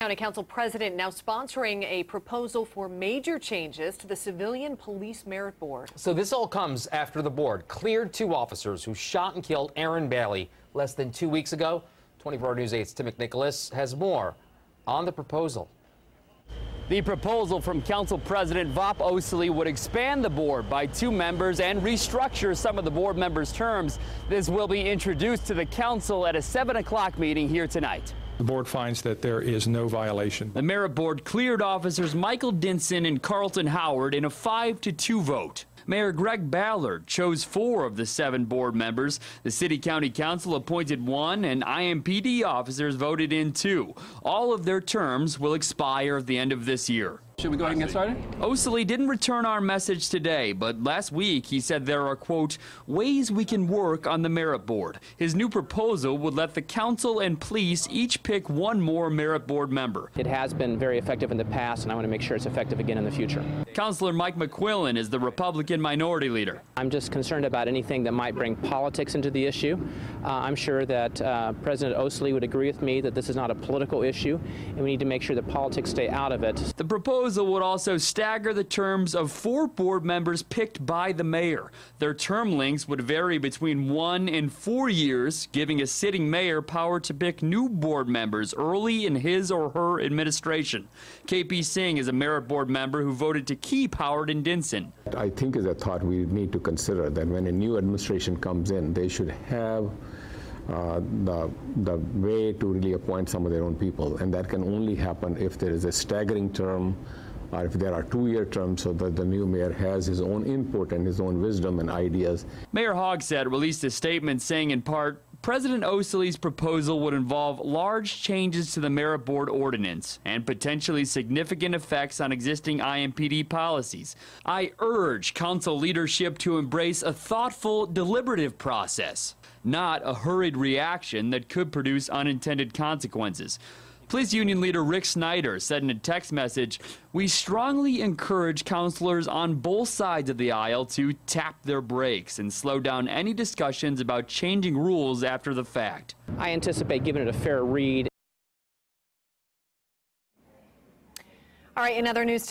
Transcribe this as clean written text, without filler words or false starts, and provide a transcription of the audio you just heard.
County Council President now sponsoring a proposal for major changes to the Civilian Police Merit Board. So this all comes after the board cleared 2 officers who shot and killed Aaron Bailey less than 2 weeks ago. 24 News 8's Tim McNicholas has more on the proposal. The proposal from Council President Vop Osili would expand the board by 2 members and restructure some of the board members' terms. This will be introduced to the council at a 7 o'clock meeting here tonight. The board finds that there is no violation. The merit board cleared officers Michael Dinson and Carlton Howard in a 5-2 vote. Mayor Greg Ballard chose 4 of the 7 board members. The City-County Council appointed 1, and IMPD officers voted in 2. All of their terms will expire at the end of this year. Should we go ahead and get started? Osili didn't return our message today, but last week he said there are, quote, ways we can work on the merit board. His new proposal would let the council and police each pick 1 more merit board member. It has been very effective in the past, and I want to make sure it's effective again in the future. Councilor Mike McQuillan is the Republican minority leader. I'm just concerned about anything that might bring politics into the issue. I'm sure that President Osili would agree with me that this is not a political issue, and we need to make sure that politics stay out of it. The proposal would also stagger the terms of 4 board members picked by the mayor. Their term lengths would vary between 1 and 4 years, giving a sitting mayor power to pick new board members early in his or her administration. KP Singh is a merit board member who voted to keep Howard and Dinson. I think is a thought we need to consider that when a new administration comes in, they should have the way to really appoint some of their own people, and that can only happen if there is a staggering term or if there are 2-year terms, so that the new mayor has his own input and his own wisdom and ideas. Mayor Hogsett released a statement saying in part, President Osili's proposal would involve large changes to the merit board ordinance and potentially significant effects on existing IMPD policies. I urge council leadership to embrace a thoughtful, deliberative process, not a hurried reaction that could produce unintended consequences. Police Union leader Rick Snyder said in a text message, we strongly encourage counselors on both sides of the aisle to tap their brakes and slow down any discussions about changing rules after the fact. I anticipate giving it a fair read. All right, in other news